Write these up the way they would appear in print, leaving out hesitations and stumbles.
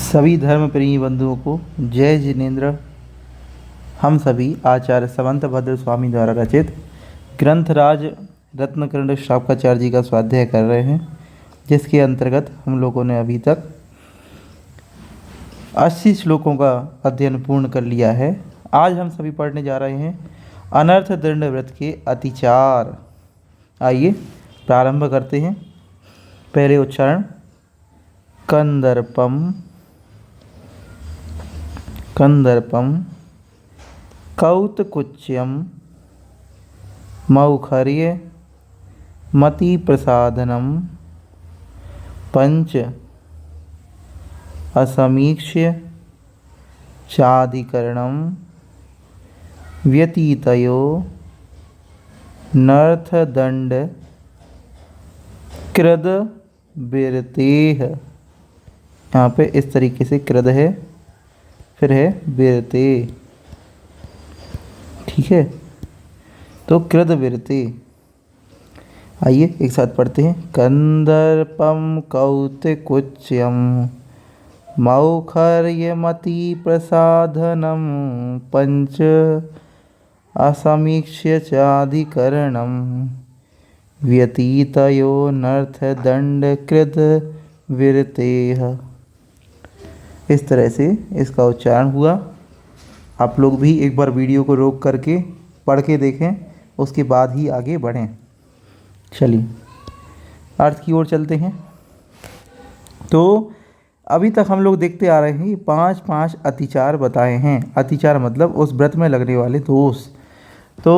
सभी धर्म प्रिय बंधुओं को जय जिनेन्द्र। हम सभी आचार्य समंत भद्र स्वामी द्वारा रचित ग्रंथराज रत्नकर्ण शाक्याचार्य जी का स्वाध्याय कर रहे हैं, जिसके अंतर्गत हम लोगों ने अभी तक 80 श्लोकों का अध्ययन पूर्ण कर लिया है। आज हम सभी पढ़ने जा रहे हैं अनर्थ दंड व्रत के अतिचार। आइए प्रारंभ करते हैं। पहले उच्चारण कंदर्पम कंदर्पम कौतकुच्यम मौखर्य मतिप्रसादनम पंच असमीक्ष्य चाधिकरणम व्यतीतयो नर्थदंड कृद बिरतेह। यहाँ पे इस तरीके से कृद है, फिर है बिरते। ठीक है, तो कृद बिरते। आइए एक साथ पढ़ते हैं। कंदर्पम कौतकुच्यम मौखर्यमति प्रसाधनम पंच असमीक्ष्य चाधिकरणम व्यतीतयो नर्थदंड कृत विरतेह। इस तरह से इसका उच्चारण हुआ। आप लोग भी एक बार वीडियो को रोक करके पढ़ के देखें, उसके बाद ही आगे बढ़ें। चलिए अर्थ की ओर चलते हैं। तो अभी तक हम लोग देखते आ रहे हैं कि 5 अतिचार बताए हैं। अतिचार मतलब उस व्रत में लगने वाले दोष। तो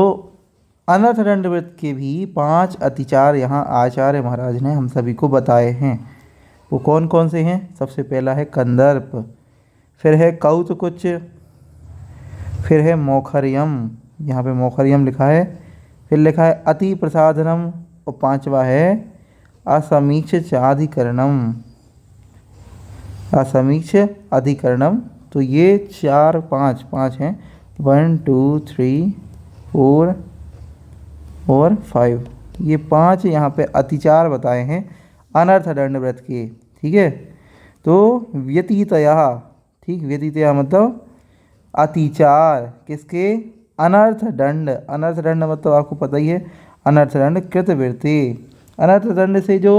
अनर्थ दंड व्रत के भी 5 अतिचार यहाँ आचार्य महाराज ने हम सभी को बताए हैं। वो कौन कौन से हैं? सबसे पहला है कंदर्प, फिर है कौतकुच, फिर है मौखर्यम, यहाँ पे मौखर्यम लिखा है, फिर लिखा है अति प्रसादनम, और 5वां है असमीक्ष चाधिकरणम। असमीक्ष अधिकरणम। तो ये 4 5 हैं, 1 2 3 4 और 5। ये 5 यहाँ पे अतिचार बताए हैं अनर्थ दंड व्रत के। ठीक है, तो व्यतीतया, ठीक, व्यतीतया मतलब अतिचार किसके? अनर्थ दंड। अनर्थ दंड मतलब आपको पता ही है, अनर्थ दंड कृत विरते। अनर्थ दंड से जो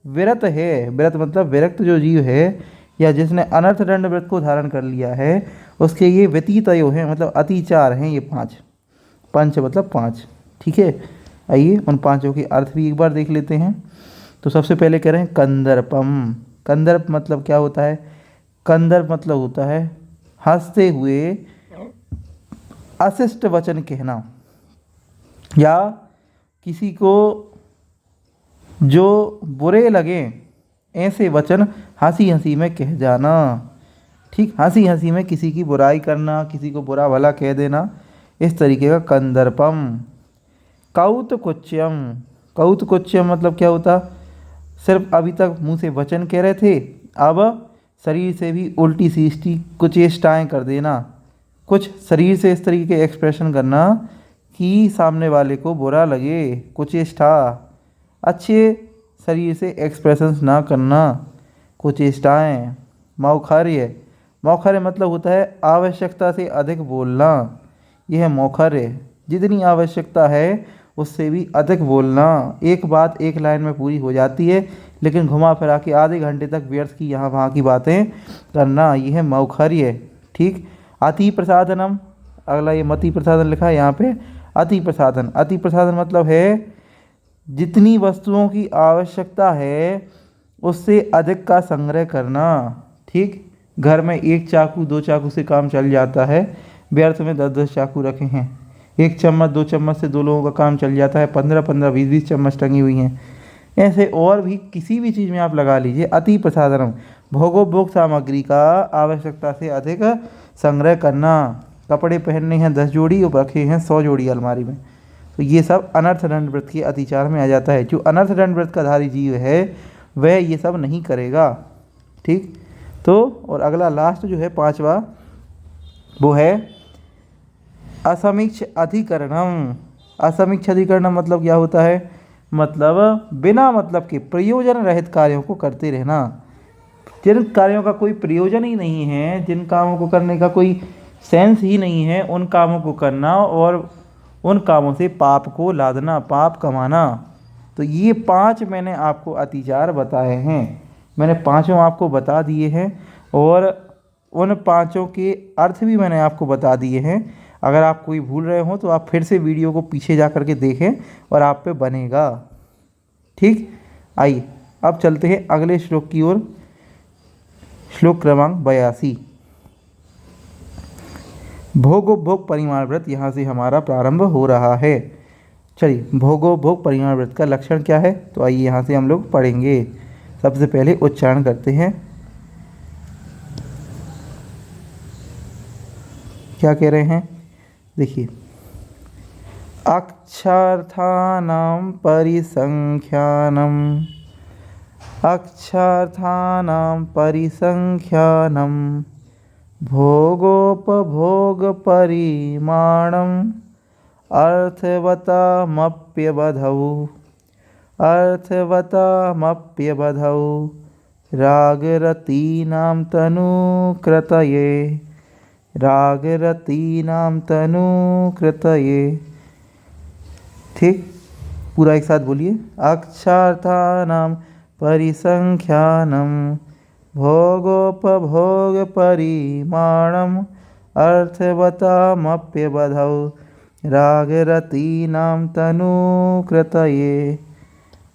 विरत है, विरत मतलब विरक्त जो जीव है या जिसने अनर्थ दंड व्रत को धारण कर लिया है, उसके ये व्यतीतयो हैं, मतलब अतिचार हैं ये 5। पंच मतलब 5। ठीक है, आइए उन 5 के अर्थ भी एक बार देख लेते हैं। तो सबसे पहले कह रहे हैं कंदर्पम। कंदर्प मतलब क्या होता है? कंदर्प मतलब होता है हंसते हुए अशिष्ट वचन कहना, या किसी को जो बुरे लगे ऐसे वचन हंसी हंसी में कह जाना। ठीक, हंसी हंसी में किसी की बुराई करना, किसी को बुरा भला कह देना, इस तरीके का कंदर्पम। कौतकुच्यम। कौतकुच्यम मतलब क्या होता? सिर्फ अभी तक मुंह से वचन कह रहे थे, अब शरीर से भी उल्टी सीष्टी कुचेष्टाएँ कर देना। कुछ शरीर से इस तरीके के एक्सप्रेशन करना कि सामने वाले को बुरा लगे, कुचेष्टा। अच्छे शरीर से एक्सप्रेशंस ना करना, कुचेष्टाएँ। मौखर्य। मौखर्य मतलब होता है आवश्यकता से अधिक बोलना। यह है मौखर्य, जितनी आवश्यकता है उससे भी अधिक बोलना। एक बात एक लाइन में पूरी हो जाती है, लेकिन घुमा फिरा के आधे घंटे तक व्यर्थ की यहाँ वहाँ की बातें करना, यह है मौखर्य। ठीक, अति प्रसादनम। अगला ये मति प्रसादन लिखा है यहाँ पे, अति प्रसादन। अति प्रसादन मतलब है जितनी वस्तुओं की आवश्यकता है उससे अधिक का संग्रह करना। ठीक, घर में 1 चाकू 2 चाकू से काम चल जाता है, व्यर्थ में 10 चाकू रखे हैं। 1 चम्मच 2 चम्मच से 2 लोगों का काम चल जाता है, 15 20 चम्मच टंगी हुई हैं। ऐसे और भी किसी भी चीज़ में आप लगा लीजिए। अति प्रसादनम, भोगोपभोग सामग्री का आवश्यकता से अधिक संग्रह करना। कपड़े पहनने हैं 10 जोड़ी और रखे हैं 100 जोड़ी अलमारी में, तो ये सब अनर्थ दंड व्रत के अतिचार में आ जाता है। जो अनर्थ दंड व्रत का धारी जीव है वह ये सब नहीं करेगा। ठीक, तो और अगला लास्ट जो है 5वां, वो है असमीक्ष अधिकरणम। असमीक्ष अधिकरणम मतलब क्या होता है? मतलब बिना मतलब के प्रयोजन रहित कार्यों को करते रहना। जिन कार्यों का कोई प्रयोजन ही नहीं है, जिन कामों को करने का कोई सेंस ही नहीं है, उन कामों को करना और उन कामों से पाप को लादना, पाप कमाना। तो ये 5 मैंने आपको अतिचार बताए हैं, मैंने पांचों आपको बता दिए हैं और उन पांचों के अर्थ भी मैंने आपको बता दिए हैं। अगर आप कोई भूल रहे हो तो आप फिर से वीडियो को पीछे जा कर के देखें और आप पे बनेगा। ठीक, आइए अब चलते हैं अगले श्लोक की ओर। श्लोक क्रमांक 82। भोगोपभोग परिमाण व्रत, यहाँ से हमारा प्रारंभ हो रहा है। चलिए, भोगोपभोग परिमाण व्रत का लक्षण क्या है, तो आइए यहाँ से हम लोग पढ़ेंगे। सबसे पहले उच्चारण करते हैं। क्या कह रहे हैं, देखिए, अक्षार्थानां परिसंख्यानम, अक्षार्थानां परिसंख्यानम भोगोपभोग परिमाणम अर्थवतामप्यवधौ, अर्थवतामप्यवधौ रागरतीनां तनुकृतये, रागरतीनां तनुकृतये। ठीक, पूरा एक साथ बोलिए। अक्षार्थानां परिसंख्यानम भोगोपभोग परिमाणम अर्थवतामप्यवधौ रागरतीनां तनुकृतये।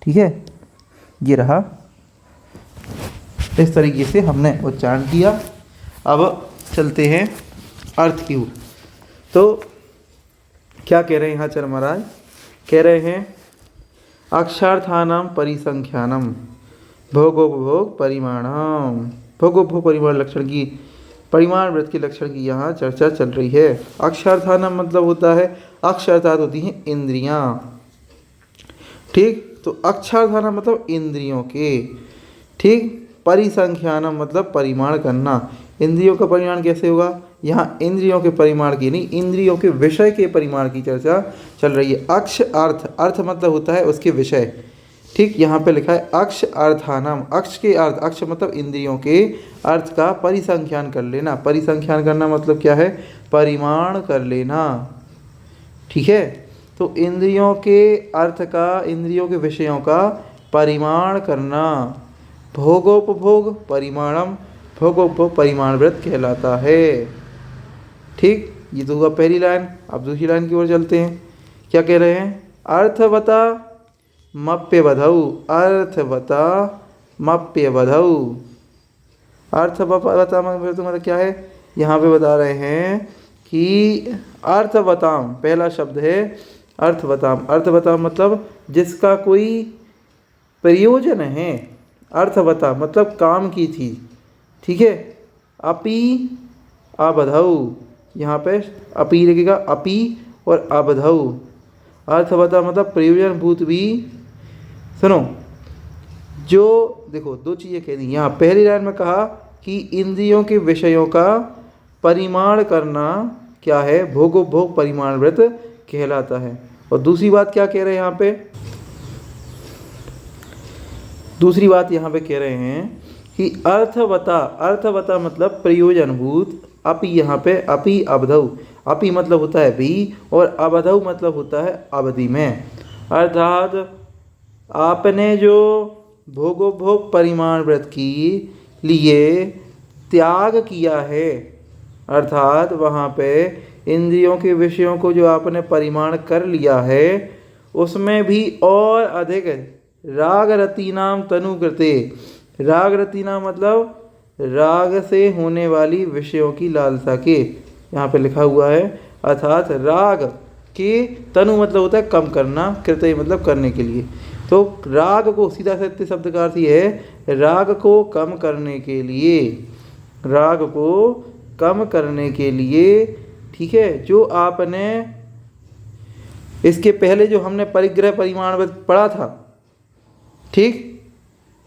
ठीक है, ये रहा। इस तरीके से हमने उच्चारण किया। अब चलते हैं अर्थ की ओर। तो क्या कह रहे हैं यहाँ चर महाराज, कह रहे हैं अक्षार्थानां परिसंख्यानम भोगोपभोग परिमाणम। भोगोपभोग परिमाण लक्षण की, परिमाण व्रत के लक्षण की यहाँ चर्चा चल रही है। अक्षार्थानां मतलब होता है, अक्ष अर्थात होती हैं इंद्रियां। ठीक, तो अक्षार्थानां मतलब इंद्रियों के। ठीक, परिसंख्यानम मतलब परिमाण करना। इंद्रियों का परिमाण कैसे होगा, यहाँ इंद्रियों के परिमाण की नहीं, इंद्रियों के विषय के परिमाण की चर्चा चल रही है। अक्ष अर्थ, अर्थ मतलब होता है उसके विषय। ठीक, यहाँ पे लिखा है अक्ष अर्थानाम, अक्ष के अर्थ, अक्ष मतलब इंद्रियों के अर्थ का परिसंख्यान कर लेना। परिसंख्यान करना मतलब क्या है, परिमाण कर लेना। ठीक है, तो इंद्रियों के अर्थ का, इंद्रियों के विषयों का परिमाण करना। भोगोपभोग परिमाणम, भोगोपभोग परिमाण व्रत कहलाता है। ठीक, ये तो हुआ पहली लाइन। अब दूसरी लाइन की ओर चलते हैं। क्या कह रहे हैं, अर्थवता मप्यवधौ, अर्थवता मप्यवधौ। अर्थवता मतलब क्या है, यहाँ पे बता रहे हैं कि अर्थवताम, पहला शब्द है अर्थवताम। अर्थवताम मतलब जिसका कोई प्रयोजन है, अर्थवता मतलब काम की चीज़। ठीक है, अपि अबधौ, यहाँ पे अपि लगेगा, अपि और अबधौ। अर्थवता मतलब प्रयोजन भूत भी। सुनो, जो देखो दो चीज़ें कह दी यहाँ। पहली लाइन में कहा कि इंद्रियों के विषयों का परिमाण करना क्या है, भोगोपभोग परिमाण व्रत कहलाता है। और दूसरी बात क्या कह रहे हैं यहाँ पे, दूसरी बात यहाँ पे कह रहे हैं कि अर्थवता, अर्थवता मतलब प्रयोजनभूत। अपि यहाँ पे अपि अबधौ, अपि मतलब होता है भी और अबधौ मतलब होता है अवधि में। अर्थात आपने जो भोगोपभोग परिमाण व्रत की लिए त्याग किया है, अर्थात वहाँ पे इंद्रियों के विषयों को जो आपने परिमाण कर लिया है, उसमें भी और अधिक राग रतीनाम तनुकृते। राग रतीनाम मतलब राग से होने वाली विषयों की लालसा के, यहाँ पे लिखा हुआ है। अर्थात राग के, तनु मतलब होता है कम करना, कृते मतलब करने के लिए। तो राग को सीधा सत्य शब्द का अर्थ ये है, राग को कम करने के लिए, राग को कम करने के लिए। ठीक है, जो आपने इसके पहले जो हमने परिग्रह परिमाण व्रत पढ़ा था, ठीक,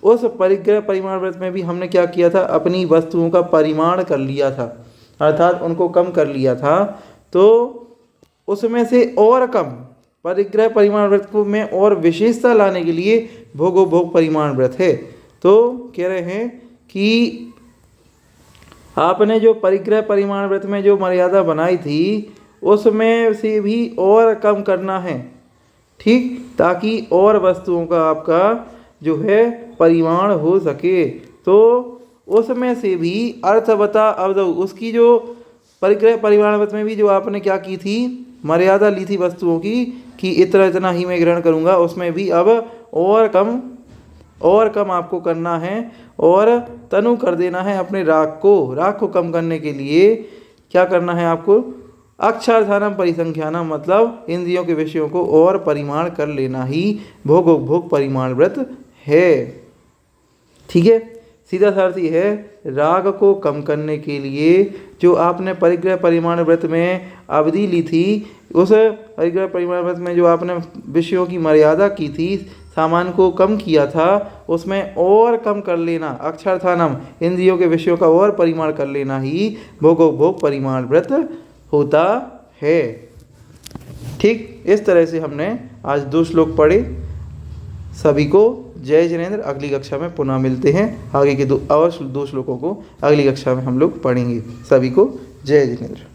उस परिग्रह परिमाण व्रत में भी हमने क्या किया था, अपनी वस्तुओं का परिमाण कर लिया था, अर्थात उनको कम कर लिया था। तो उसमें से और कम परिग्रह परिमाण व्रत को में और विशेषता लाने के लिए भोगोपभोग परिमाण व्रत है। तो कह रहे हैं कि आपने जो परिग्रह परिमाण व्रत में जो मर्यादा बनाई थी उसमें से भी और कम करना है, ठीक, ताकि और वस्तुओं का आपका जो है परिमाण हो सके। तो उसमें से भी अर्थवता अवधौ, उसकी जो परिग्रह परिमाण व्रत में भी जो आपने क्या की थी, मर्यादा ली थी वस्तुओं की कि इतना ही मैं ग्रहण करूँगा, उसमें भी अब और कम आपको करना है और तनु कर देना है अपने राग को कम करने के लिए क्या करना है आपको, अक्षार्थानम परिसंख्यानम, मतलब इंद्रियों के विषयों को और परिमाण कर लेना ही भोग परिमाण व्रत है। ठीक है, सीधा सा अर्थ ये है, राग को कम करने के लिए जो आपने परिग्रह परिमाण व्रत में अवधि ली थी, उस परिग्रह परिमाण व्रत में जो आपने विषयों की मर्यादा की थी, सामान को कम किया था, उसमें और कम कर लेना, अक्षार्थानम, इंद्रियों के विषयों का और परिमाण कर लेना ही भोग परिमाण व्रत होता है। ठीक, इस तरह से हमने आज 2 श्लोक पढ़े। सभी को जय जिनेंद्र। अगली कक्षा में पुनः मिलते हैं। आगे के 2 श्लोकों को अगली कक्षा में हम लोग पढ़ेंगे। सभी को जय जिनेंद्र।